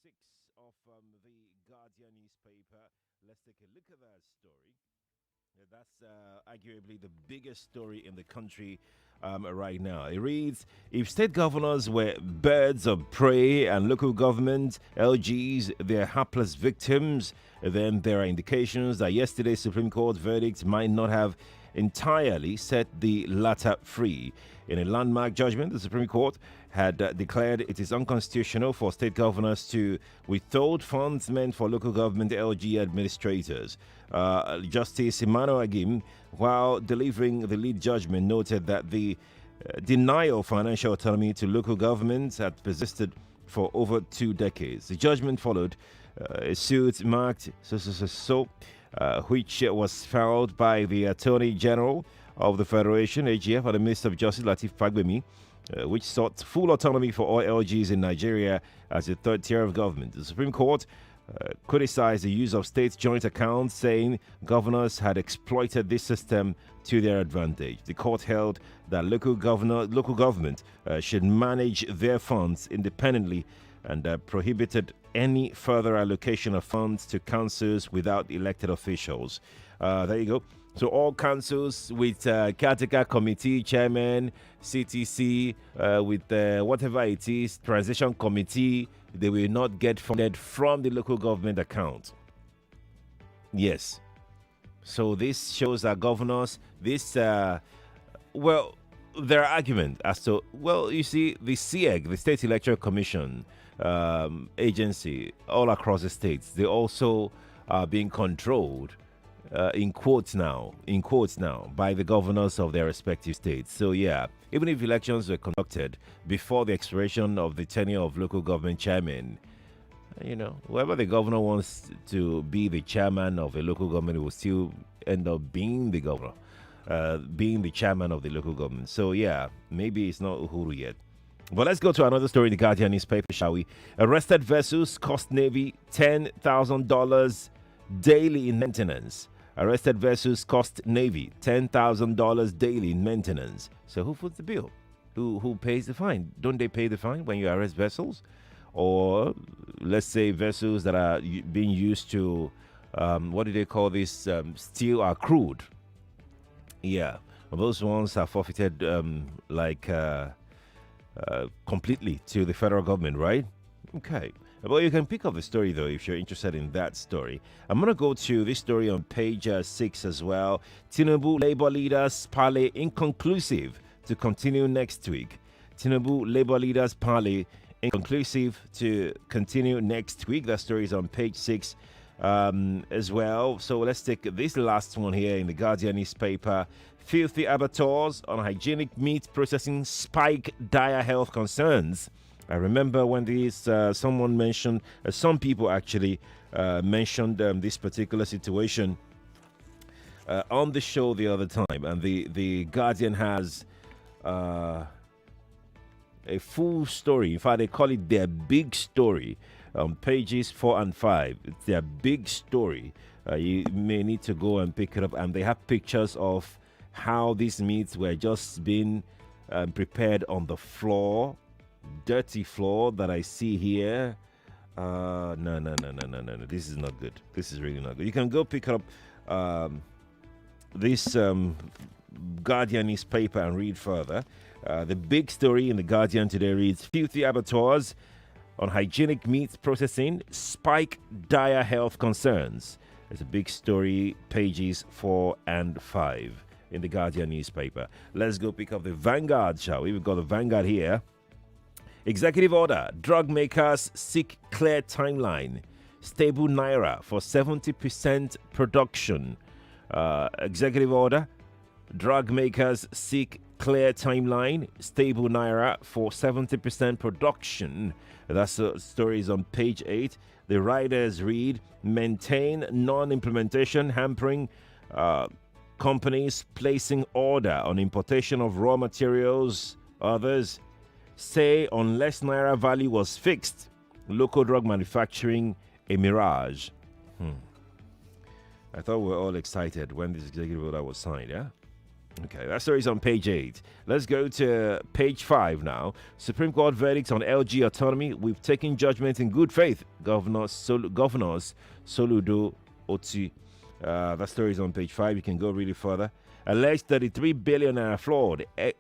6 of the Guardian newspaper. Let's take a look at that story. That's arguably the biggest story in the country right now. It reads: if state governors were birds of prey and local government LGs their hapless victims, then there are indications that yesterday's Supreme Court verdict might not have entirely set the latter free. In a landmark judgment, the Supreme Court had declared it is unconstitutional for state governors to withhold funds meant for local government LG administrators. Justice Emmanuel Agim, while delivering the lead judgment, noted that the denial of financial autonomy to local governments had persisted for over 2 decades. The judgment followed a suit marked which was filed by the Attorney General of the Federation, AGF, and the Minister of Justice, Latif Fagbemi, which sought full autonomy for all LGs in Nigeria as a third tier of government. The Supreme Court criticized the use of state joint accounts, saying governors had exploited this system to their advantage. The court held that local government should manage their funds independently and prohibited any further allocation of funds to councils without elected officials. There you go. So all councils with caretaker committee chairman, CTC, with whatever it is, transition committee, they will not get funded from the local government account. Yes. So this shows that governors, their argument as to, you see, the SEG, the State Electoral Commission agency all across the states, they also are being controlled in quotes now, by the governors of their respective states. So yeah, even if elections were conducted before the expiration of the tenure of local government chairman, whoever the governor wants to be the chairman of a local government will still end up being the governor, being the chairman of the local government. So yeah, maybe it's not Uhuru yet. But let's go to another story in the Guardian newspaper, shall we? Arrested vessels cost Navy $10,000 daily in maintenance. Arrested vessels cost Navy $10,000 daily in maintenance. So who foots the bill? Who pays the fine? Don't they pay the fine when you arrest vessels? Or let's say vessels that are being used to, what do they call this? Steel or crude. Yeah, those ones are forfeited completely to the federal government, right? Okay. Well, you can pick up the story, though, if you're interested in that story. I'm going to go to this story on page 6 as well. Tinubu Labour leaders parley inconclusive to continue next week. Tinubu Labour leaders parley inconclusive to continue next week. That story is on page 6 as well. So let's take this last one here in the Guardian newspaper. Filthy abattoirs on hygienic meat processing spike dire health concerns. I remember when someone mentioned, some people actually mentioned this particular situation on the show the other time, and the Guardian has a full story. In fact, they call it their big story on pages 4 and 5. It's their big story. You may need to go and pick it up, and they have pictures of how these meats were just being prepared on the floor. Dirty floor that I see here. No. This is not good. This is really not good. You can go pick up this Guardian newspaper and read further. The big story in the Guardian today reads: filthy abattoirs on hygienic meat processing spike dire health concerns. It's a big story, pages 4 and 5 in the Guardian newspaper. Let's go pick up the Vanguard, shall we? We've got the Vanguard here. Executive order: drug makers seek clear timeline. Stable naira for 70% production. Executive order: drug makers seek clear timeline. Stable naira for 70% production. That's the stories on page 8. The writers read: maintain non-implementation hampering companies placing order on importation of raw materials. Others say unless naira value was fixed, local drug manufacturing a mirage. I thought we were all excited when this executive order was signed, yeah? Okay, that story is on page 8. Let's go to page 5 now. Supreme Court verdicts on LG autonomy. We've taken judgment in good faith. Governors Soludo Oti. That story is on page 5. You can go read it further. Alleged 33 billion naira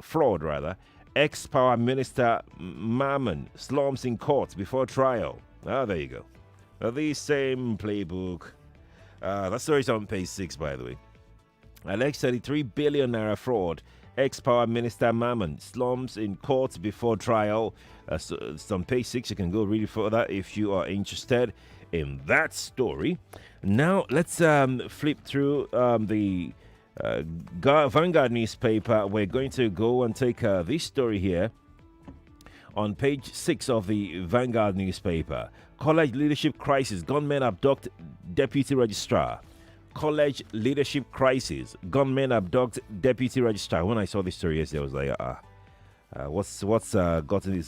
fraud rather. Ex-power minister Mammon slumps in court before trial. There you go. The same playbook. That story is on page 6, by the way. Alleged 33 billion naira fraud. Ex-power minister Mammon slumps in court before trial. So it's on page 6. You can go read it further if you are interested in that story. Now, let's flip through the Vanguard newspaper. We're going to go and take this story here on page 6 of the Vanguard newspaper. College leadership crisis. Gunmen abduct deputy registrar. College leadership crisis. Gunmen abduct deputy registrar. When I saw this story yesterday, I was like, what's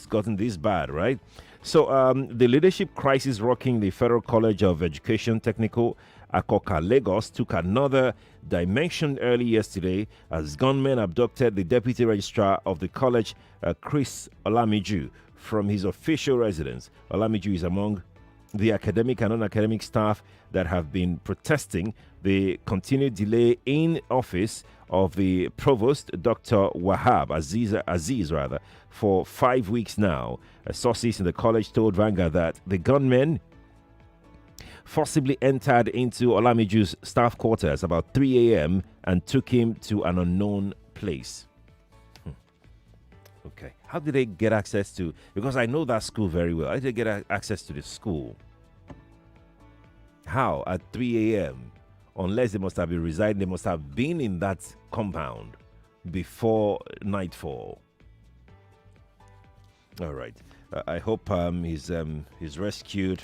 gotten this bad, right? So the leadership crisis rocking the Federal College of Education Technical Akoka Lagos took another dimension early yesterday as gunmen abducted the deputy registrar of the college, Chris Olamiju, from his official residence. Olamiju is among the academic and non-academic staff that have been protesting the continued delay in office of the provost, Dr. Wahab Aziz, for 5 weeks now. Sources in the college told Vanguard that the gunmen forcibly entered into Olamiju's staff quarters about 3 a.m. and took him to an unknown place. Okay. How did they get access to? Because I know that school very well. How did they get access to the school? How? At 3 a.m.? Unless they must have been residing, they must have been in that compound before nightfall. All right. I hope he's rescued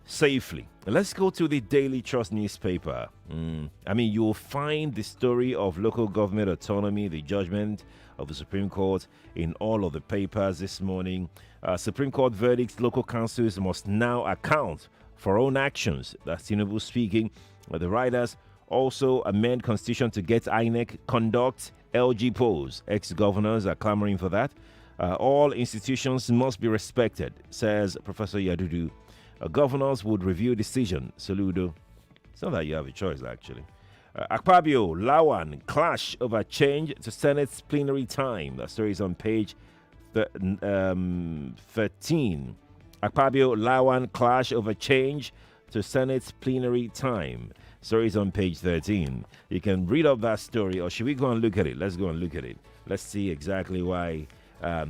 safely. Let's go to the Daily Trust newspaper. You'll find the story of local government autonomy, the judgment of the Supreme Court in all of the papers this morning. Supreme Court verdicts, local councils must now account for own actions. That's Tinubu speaking. The writers also amend constitution to get INEC conduct LG polls. Ex-governors are clamoring for that. All institutions must be respected, says Professor Yadudu. Governors would review decision. Soludo. It's not that you have a choice, actually. Akpabio, Lawan, clash over change to Senate's plenary time. That story is on page 13. Akpabio, Lawan, clash over change to Senate's plenary time. Story is on page 13. You can read up that story, or should we go and look at it? Let's go and look at it. Let's see exactly why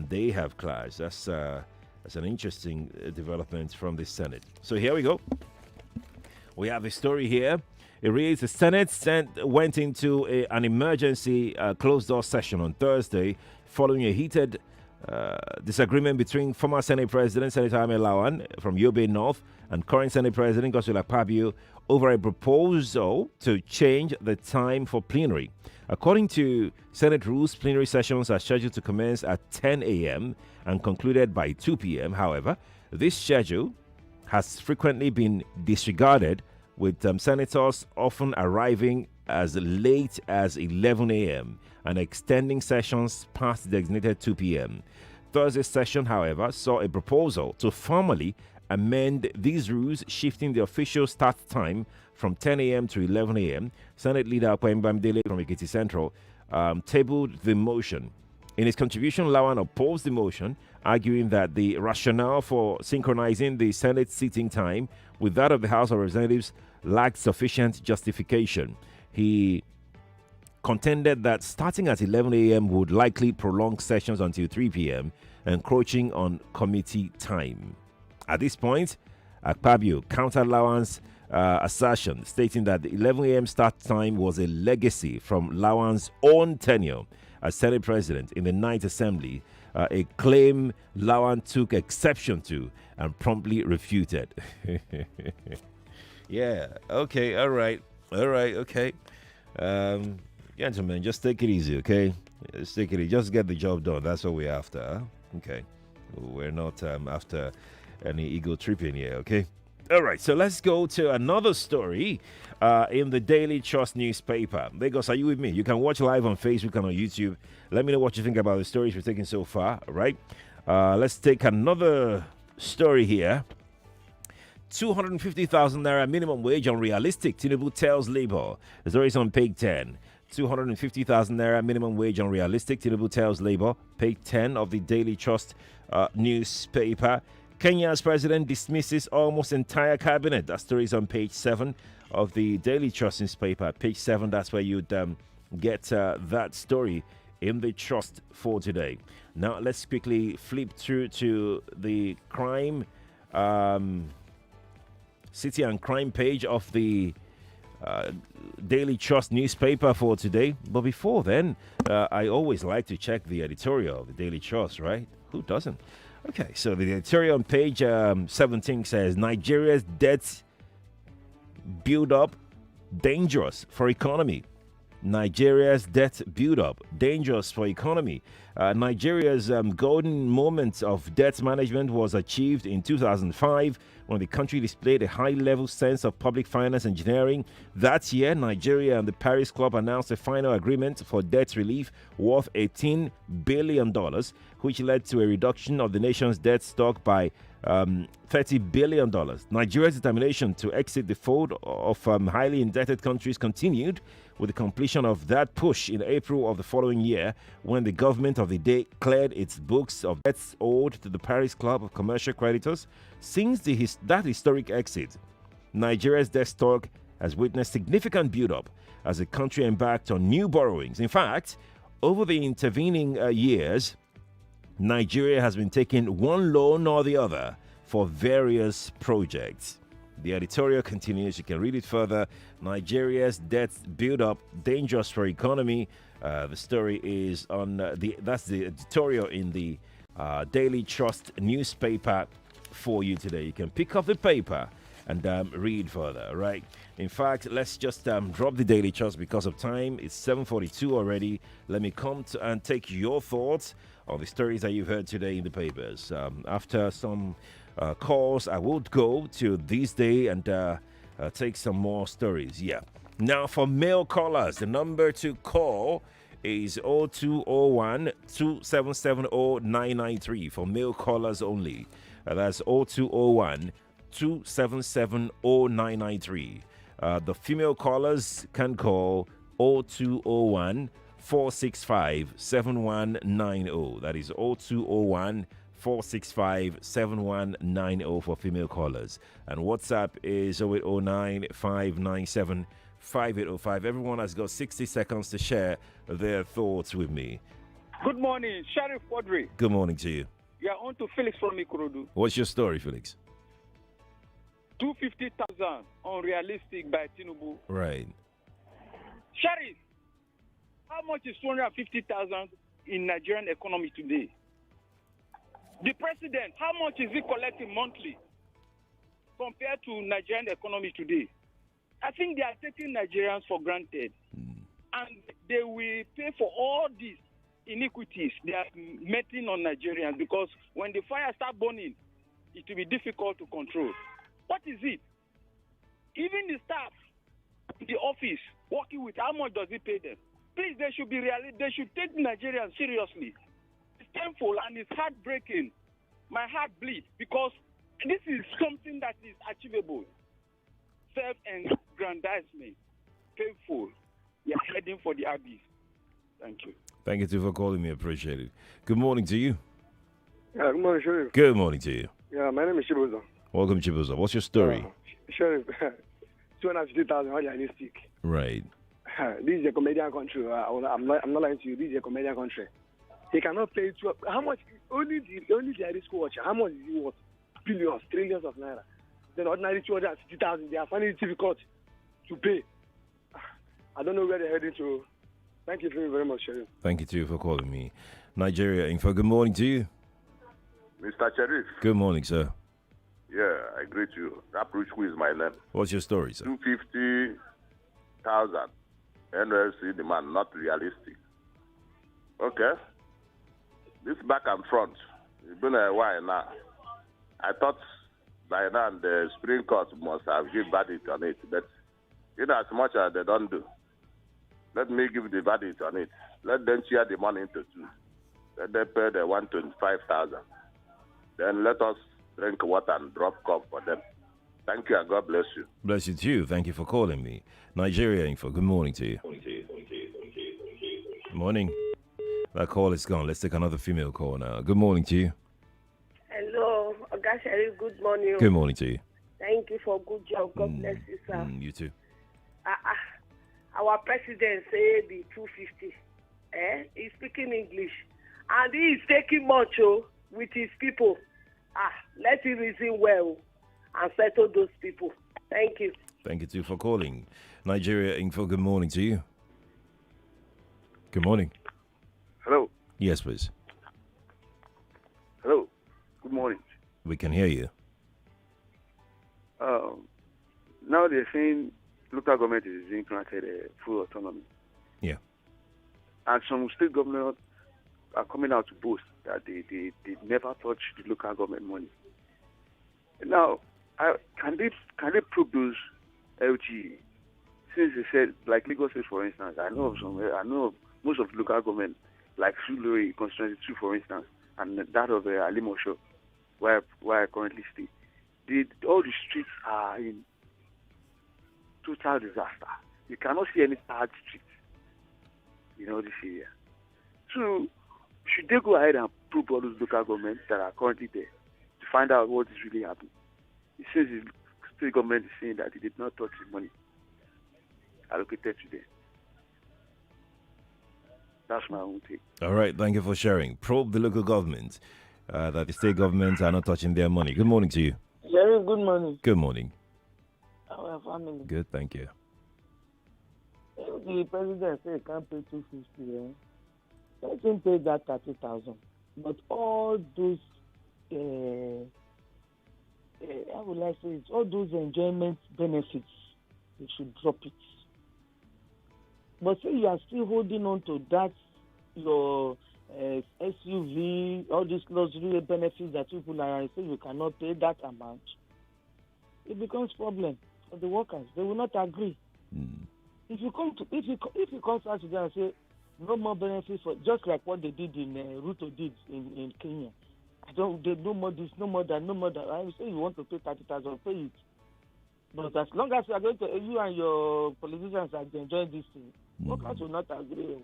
they have clashed. That's an interesting development from the Senate. So here we go. We have a story here. It reads, the Senate went into an emergency closed-door session on Thursday following a heated disagreement between former Senate President Senator Ahmed Lawan from Yobe North and current Senate President Godswill Akpabio over a proposal to change the time for plenary. According to Senate rules, plenary sessions are scheduled to commence at 10 a.m. and concluded by 2 p.m. However, this schedule has frequently been disregarded, with senators often arriving as late as 11 a.m. and extending sessions past the designated 2 p.m. Thursday's session, however, saw a proposal to formally amend these rules, shifting the official start time from 10 a.m. to 11 a.m. Senate Leader Kwembamdele from Ekiti Central tabled the motion. In his contribution, Lawan opposed the motion, arguing that the rationale for synchronizing the Senate sitting time with that of the House of Representatives lacked sufficient justification. He contended that starting at 11 a.m. would likely prolong sessions until 3 p.m., encroaching on committee time. At this point, Akpabio countered Lawan's assertion, stating that the 11 a.m. start time was a legacy from Lawan's own tenure as Senate President in the 9th Assembly, a claim Lawan took exception to and promptly refuted. Yeah, okay, all right, okay. Gentlemen, just take it easy, okay? Just take it easy. Just get the job done. That's what we're after, huh? Okay. We're not after any ego tripping here, okay? All right, so let's go to another story in the Daily Trust newspaper. Lagos, are you with me? You can watch live on Facebook and on YouTube. Let me know what you think about the stories we're taking so far. All right, let's take another story here. 250,000 naira minimum wage unrealistic. Tinubu tells Labour. The story is on page 10. 250,000 naira minimum wage unrealistic. Tinubu tells Labour. Page 10 of the Daily Trust newspaper. Kenya's president dismisses almost entire cabinet. That story is on page 7 of the Daily Trust newspaper. Page 7, that's where you'd get that story in the Trust for today. Now, let's quickly flip through to the crime, city and crime page of the Daily Trust newspaper for today. But before then, I always like to check the editorial of the Daily Trust, right? Who doesn't? Okay, so the editorial on page 17 says Nigeria's debt build up dangerous for economy. Nigeria's debt build up dangerous for economy. Nigeria's golden moment of debt management was achieved in 2005 when the country displayed a high-level sense of public finance engineering. That year, Nigeria and the Paris Club announced a final agreement for debt relief worth $18 billion, which led to a reduction of the nation's debt stock by $30 billion. Nigeria's determination to exit the fold of highly indebted countries continued with the completion of that push in April of the following year, when the government of the day cleared its books of debts owed to the Paris Club of Commercial Creditors. Since that historic exit, Nigeria's debt stock has witnessed significant build-up as the country embarked on new borrowings. In fact, over the intervening years, Nigeria has been taking one loan or the other for various projects. The editorial continues. You can read it further. Nigeria's debt build-up dangerous for economy. The story is on that's the editorial in the Daily Trust newspaper for you today. You can pick up the paper and read further. Right. In fact, let's just drop the Daily Trust because of time. It's 7:42 already. Let me come to and take your thoughts on the stories that you've heard today in the papers. After some calls, I will go to this day and take some more stories. Yeah. Now, for mail callers, the number to call is 0201 2770 993 for mail callers only. That's 0201 2770 993. The female callers can call 0201 465 7190. That is 0201 465 7190 for female callers. And WhatsApp is 0809 597 5805. Everyone has got 60 seconds to share their thoughts with me. Good morning, Sheriff Quadry. Good morning to you. You are on to Felix from Ikorodu. What's your story, Felix? 250,000 unrealistic by Tinubu. Right. Sheriff, how much is 250,000 in Nigerian economy today? The president, how much is he collecting monthly compared to Nigerian economy today? I think they are taking Nigerians for granted. And they will pay for all these iniquities they are meting on Nigerians, because when the fire starts burning, it will be difficult to control. What is it? Even the staff in the office working with, how much does he pay them? Please, they should be they should take Nigerians seriously. It's painful and it's heartbreaking. My heart bleeds because this is something that is achievable. Self-aggrandizement. Painful. We are heading for the abyss. Thank you. Thank you too for calling me. Appreciate it. Good morning to you. Yeah, good morning, Sheriff. Good morning to you. Yeah, my name is Chibuzo. Welcome, Chibuzo. What's your story? Sheriff, 250,000 unrealistic. Right. This is a comedian country. I'm not lying to you. This is a comedian country. They cannot pay how much? Only the Irish watcher. How much is he worth? Billions, trillions of naira. Then ordinary 250,000. They are finding it difficult to pay. I don't know where they're heading to. Thank you very much, Sheriff. Thank you too for calling me. Nigeria Info. Good morning to you. Mr. Sheriff. Good morning, sir. Yeah, I greet you. Apruchku is my name. What's your story, sir? 250,000. NLC demand, not realistic. Okay. This back and front, it's been a while now. I thought by now the Supreme Court must have given verdict on it. But in as much as they don't do, let me give the verdict on it. Let them share the money into two. Let them pay the 125,000. Then let us drink water and drop cup for them. Thank you and God bless you. Bless you too. Thank you for calling me. Nigeria Info, good morning to you. Morning. That call is gone. Let's take another female call now. Good morning to you. Hello, Oga Sherry, good morning. Good morning to you. Thank you for good job. God bless you, sir. You too. Our president say the 250. He's speaking English. And he is taking much with his people. Let him reason well and settle those people. Thank you. Thank you too for calling. Nigeria Info, good morning to you. Good morning. Hello. Yes, please. Hello. Good morning. We can hear you. Now they're saying local government is being granted full autonomy. Yeah. And some state governments are coming out to boast that they never touch the local government money. Now, can they prove those LG? Since they said, like Lagos State, for instance, I know of most of the local government, like Suluri, Constituency 2, for instance, and that of Alimosho, where I currently stay. All the streets are in total disaster. You cannot see any bad streets in all this area. So, should they go ahead and prove all those local governments that are currently there to find out what is really happening? It says the state government is saying that they did not touch the money allocated to them. That's my own take. All right, thank you for sharing. Probe the local government that the state governments are not touching their money. Good morning to you. Jerry, good morning. Good morning. Our family. Good, thank you. The president said he can't pay 250. Let him pay that 30,000. But all those, how will I say it? All those enjoyment benefits, you should drop it. But say you are still holding on to that, your SUV, all these luxury benefits that people are saying you cannot pay that amount, it becomes problem for the workers. They will not agree. If you come out to them and say no more benefits for, just like what they did in Ruto did in Kenya. They no more this, no more that, no more that. I will say you want to pay 30,000, pay it. But as long as you are going to, you and your politicians are enjoying this thing, workers will not agree.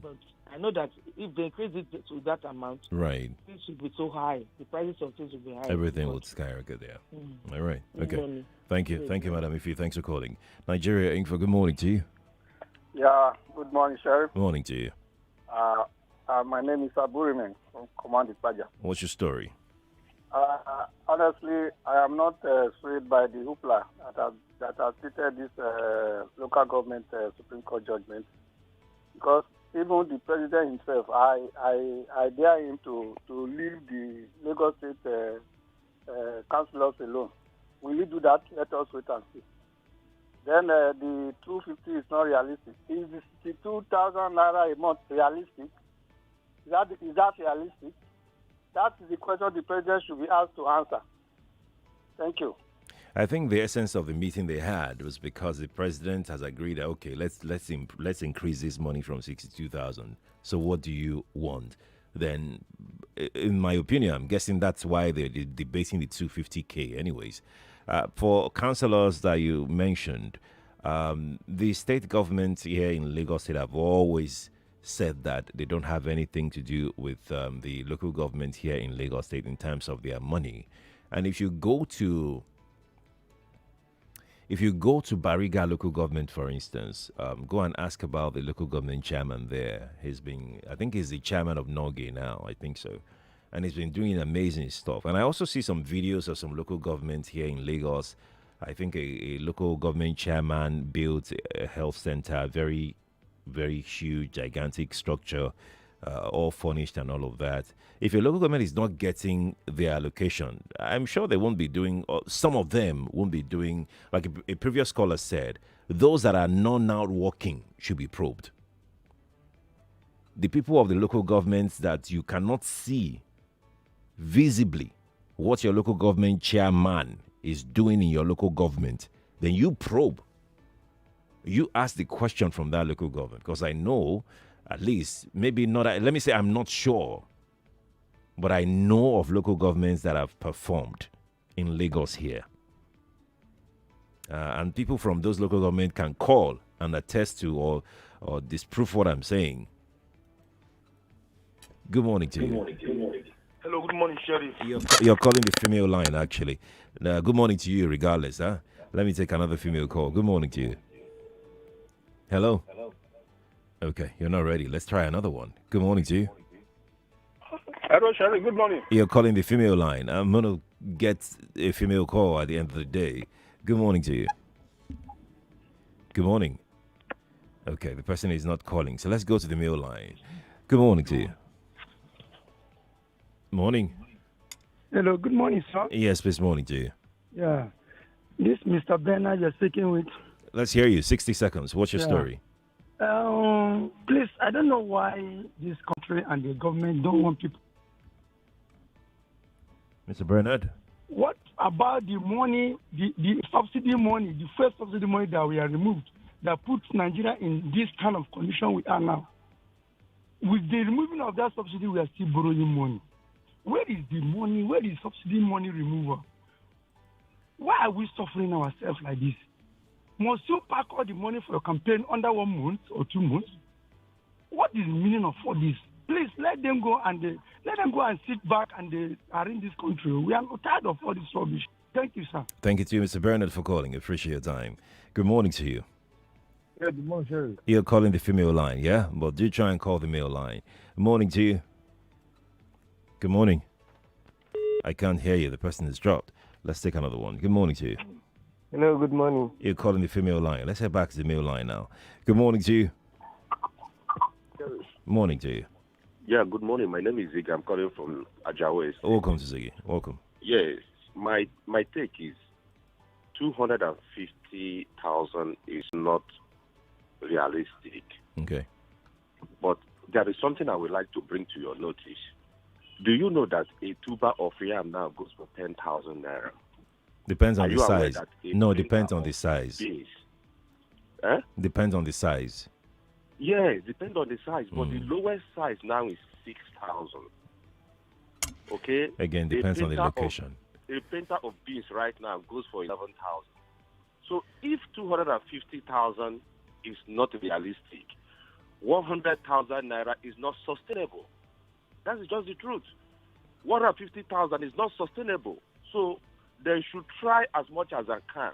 But I know that if they increase it to that amount, right, it should be so high. The prices of things will be high. Everything will skyrocket there. All right. Okay. Thank you. Thank you, Madam Ifi. Thanks for calling. Nigeria Info, good morning to you. Yeah, good morning, Sheriff. Good morning to you. My name is Aburimen from Command Ipaja. What's your story? Honestly, I am not swayed by the hoopla that has treated this local government Supreme Court judgment, because even the president himself, I dare him to leave the Lagos State councillors alone. Will he do that? Let us wait and see. Then the 250 is not realistic. Is the 62,000 naira a month realistic? Is that realistic? That is the question the president should be asked to answer. Thank you. I think the essence of the meeting they had was because the president has agreed that, okay, let's increase this money from 62,000. So what do you want? Then, in my opinion, I'm guessing that's why they're debating the 250K anyways. For councillors that you mentioned, the state government here in Lagos State have always said that they don't have anything to do with the local government here in Lagos State in terms of their money. And if you go to Bariga local government, for instance, go and ask about the local government chairman there. I think he's the chairman of Norgay now, I think so. And he's been doing amazing stuff. And I also see some videos of some local government here in Lagos. I think a local government chairman built a health center, very, very huge, gigantic structure, all furnished and all of that. If your local government is not getting their allocation, I'm sure they won't be doing, or some of them won't be doing, like a previous caller said, those that are not now working should be probed. The people of the local governments that you cannot see visibly what your local government chairman is doing in your local government, then you probe. You ask the question from that local government. Because I know, at least, maybe not, let me say I'm not sure, but I know of local governments that have performed in Lagos here. And people from those local governments can call and attest to or disprove what I'm saying. Good morning to you. Hello, good morning, Sheriff. You're calling the female line, actually. Good morning to you, regardless. Huh? Let me take another female call. Good morning to you. Hello? Okay, you're not ready. Let's try another one. Good morning to you. Hello, Sheriff. Good morning. You're calling the female line. I'm going to get a female call at the end of the day. Good morning to you. Good morning. Okay, the person is not calling. So let's go to the male line. Good morning to you. Morning. Hello, good morning, sir. Yes, please, morning to you. Yeah. This Mr. Bernard you're speaking with. Let's hear you. 60 seconds. What's your story? Please, I don't know why this country and the government don't want people. Mr. Bernard? What about the money, the subsidy money, the first subsidy money that we are removed, that puts Nigeria in this kind of condition we are now? With the removing of that subsidy, we are still borrowing money. Where is the money? Where is subsidy money removal? Why are we suffering ourselves like this? Must you pack all the money for a campaign under 1 month or 2 months? What is the meaning of all this? Please let them go and sit back and arrange this country. We are tired of all this rubbish. Thank you, sir. Thank you to you, Mr. Bernard, for calling. Appreciate your time. Good morning to you. Yeah, good morning, Sheriff. You're calling the female line, yeah? But do try and call the male line. Good morning to you. Good morning. I can't hear you. The person is dropped. Let's take another one. Good morning to you. Hello, good morning. You're calling the female line. Let's head back to the male line now. Good morning to you. Morning to you. Yeah, good morning. My name is Zig. I'm calling from Ajawa. Welcome to Ziggy. Welcome. Yes, my take is 250,000 is not realistic. Okay. But there is something I would like to bring to your notice. Do you know that a tuber of yam now goes for 10,000 naira? Depends on the size. No, depends on the size. Eh? Depends on the size. Yes, depends on the size. But the lowest size now is 6,000. Okay? Again, depends on the location. A painter of beans right now goes for 11,000. So if 250,000 is not realistic, 100,000 naira is not sustainable. That is just the truth. 150,000 is not sustainable. So they should try as much as they can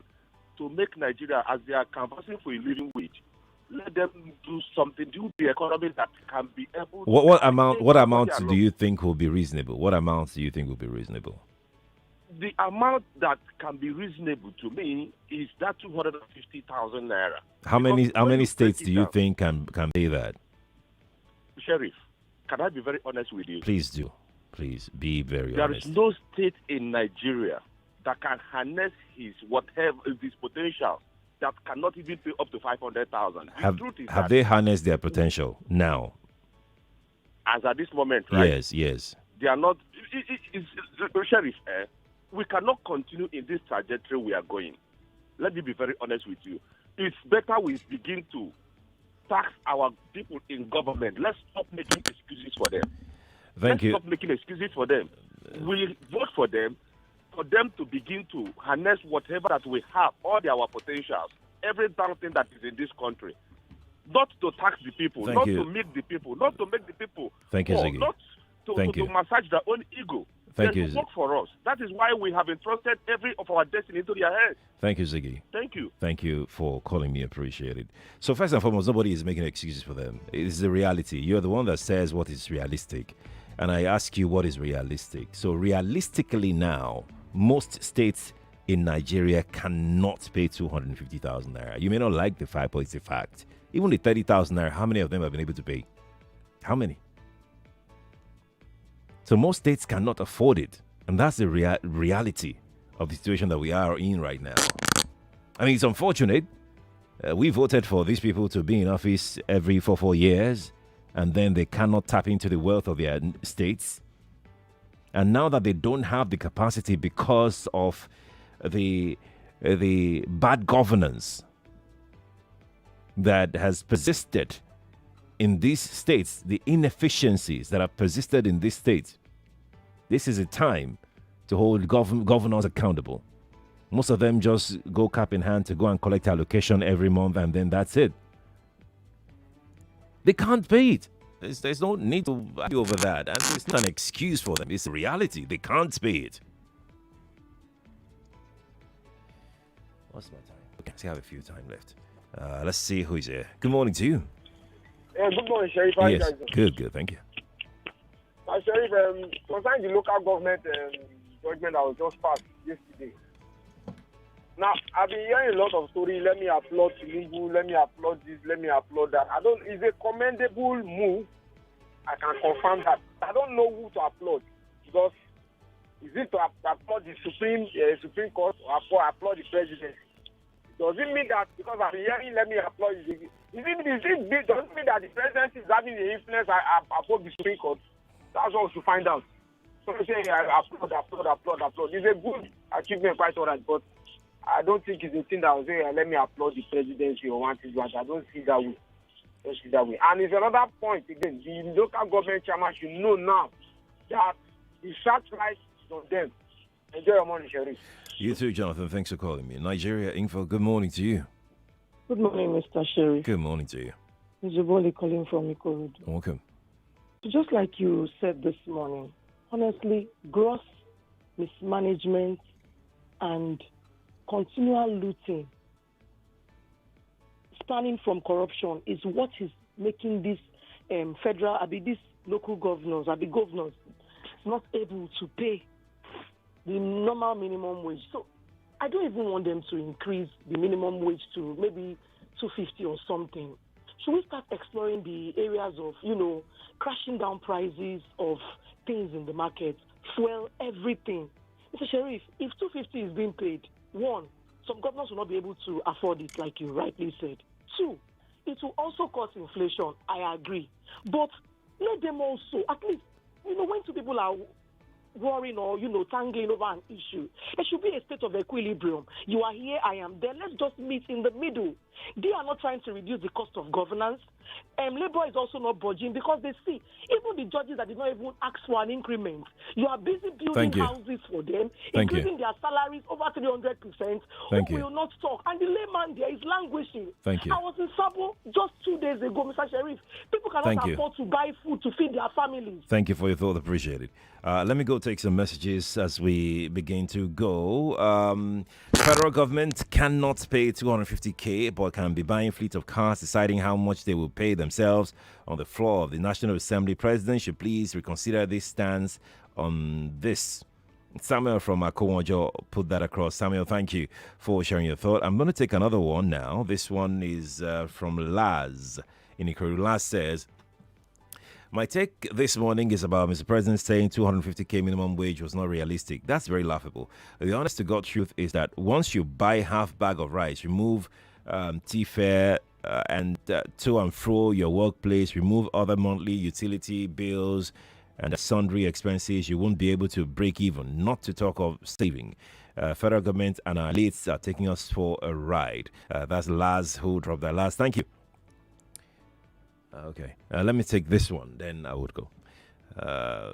to make Nigeria, as they are canvassing for a living wage, let them do something, do the economy that can be able to... What amount do you think will be reasonable? What amounts do you think will be reasonable? The amount that can be reasonable to me is that 250,000 naira. How many states do you think can pay that? Sheriff, can I be very honest with you? Please do. Please be very honest. There is no state in Nigeria that can harness his potential that cannot even pay up to 500,000. Have they harnessed their potential now? As at this moment, right? Yes. They are not. Sheriff, we cannot continue in this trajectory we are going. Let me be very honest with you. It's better we begin to tax our people in government. Let's stop making excuses for them. Let's stop making excuses for them. We vote for them to begin to harness whatever that we have, all our potentials, every damn thing that is in this country. Not to tax the people, to make the people, not to make the people poor, not to massage their own ego. Thank you. Work for us. That is why we have entrusted every of our destiny into their hands. Thank you, Ziggy. Thank you. Thank you for calling me. Appreciate it. So first and foremost, nobody is making excuses for them. It's the reality. You're the one that says what is realistic. And I ask you what is realistic. So realistically now, most states in Nigeria cannot pay 250,000 naira. You may not like the fact, but it's a fact. Even the 30,000 naira, how many of them have been able to pay? How many? So most states cannot afford it. And that's the reality of the situation that we are in right now. I mean, it's unfortunate. We voted for these people to be in office every 4 years, and then they cannot tap into the wealth of their states. And now that they don't have the capacity because of the bad governance that has persisted in these states, the inefficiencies that have persisted in these states, this is a time to hold governors accountable. Most of them just go cap in hand to go and collect allocation every month, and then that's it. They can't pay it. There's no need to argue over that. And it's not an excuse for them. It's a reality. They can't pay it. What's my time? Okay, I still have a few time left. Let's see who is here. Good morning to you. Yeah, good morning, Sheriff. How Yes, you guys good, thank you. Sheriff, concerning the local government judgment that was just passed yesterday. Now, I've been hearing a lot of stories. Let me applaud Tinubu. Let me applaud this. Let me applaud that. It's a commendable move. I can confirm that. I don't know who to applaud, because is it to applaud the Supreme Court or applaud the president? Does it mean that because I'm hearing, let me applaud it? Does it mean that the president is having the influence above the Supreme Court? That's what we should find out. So I say applaud. It's a good achievement, quite all right, but I don't think it's a thing that will say, let me applaud the presidency or one thing like that. I don't see that way. And it's another point again. The local government chairman should know now that the satellite is on them. Enjoy your morning, Sheriff. You too, Jonathan. Thanks for calling me. Nigeria Info, good morning to you. Good morning, Mr. Sheriff. Good morning to you. It's Jaboli calling from Ikorodu. Welcome. Just like you said this morning, honestly, gross mismanagement and continual looting, spanning from corruption, is what is making this these local governors, governors not able to pay the normal minimum wage. So I don't even want them to increase the minimum wage to maybe 250 or something. Should we start exploring the areas of, crashing down prices of things in the market, fuel, everything? Mr. Sheriff, if 250 is being paid, one, some governors will not be able to afford it, like you rightly said. Two, it will also cause inflation. I agree. But let them also, at least, when two people are worrying or, tangling over an issue, there should be a state of equilibrium. You are here, I am there. Let's just meet in the middle. They are not trying to reduce the cost of governance. Labor is also not budging, because they see, even the judges that did not even ask for an increment, you are busy building houses for them, increasing their salaries over 300%. Thank who you. will not talk. And the layman there is languishing. Thank you. I was in Sabo just 2 days ago, Mr. Sheriff. People cannot afford to buy food to feed their families. Thank you for your thought. Appreciate it. Let me go take some messages as we begin to go. Federal government cannot pay 250K, but can be buying fleet of cars, deciding how much they will pay themselves on the floor of the National Assembly. President should please reconsider this stance on this. Samuel from Akowojo put that across. Samuel, thank you for sharing your thought. I'm going to take another one now. This one is from Laz in Ikorodu. Laz says, my take this morning is about Mr. President saying 250K minimum wage was not realistic. That's very laughable. The honest to God truth is that once you buy half bag of rice, remove tea fare and to and fro your workplace, remove other monthly utility bills and sundry expenses, you won't be able to break even, not to talk of saving. Federal government and our elites are taking us for a ride. That's Laz who dropped that. Laz, thank you. Okay, let me take this one, then I would go.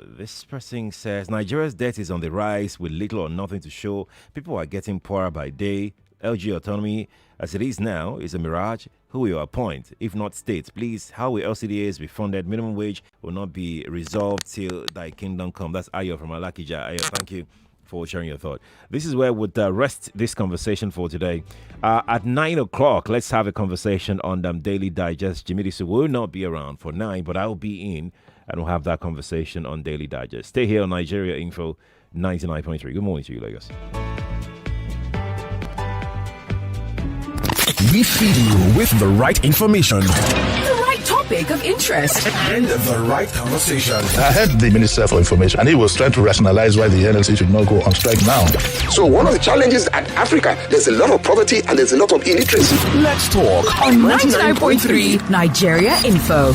This person says, Nigeria's debt is on the rise with little or nothing to show. People are getting poorer by day. LG autonomy, as it is now, is a mirage. Who will you appoint, if not states? Please, how will LCDAs be funded? Minimum wage will not be resolved till thy kingdom come. That's Ayo from Alakija. Ayo, thank you for sharing your thought. This is where we'd rest this conversation for today. At 9 o'clock, let's have a conversation on Daily Digest. Jimmy Disu will not be around for 9, but I'll be in and we'll have that conversation on Daily Digest. Stay here on Nigeria Info 99.3. Good morning to you, Lagos. We feed you with the right information, the right topic of interest, and the right conversation. I heard the Minister for Information, and he was trying to rationalize why the NLC should not go on strike now. So one of the challenges at Africa, there's a lot of poverty and there's a lot of illiteracy. Let's talk on 99.3 Nigeria Info.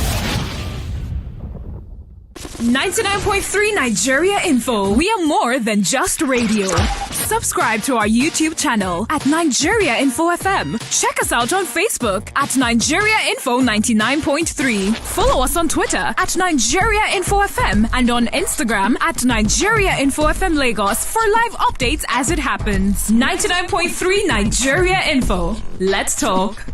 99.3 Nigeria Info. We are more than just radio. Subscribe to our YouTube channel at Nigeria Info FM. Check us out on Facebook at Nigeria Info 99.3. Follow us on Twitter at Nigeria Info FM and on Instagram at Nigeria Info FM Lagos for live updates as it happens. 99.3 Nigeria Info. Let's talk.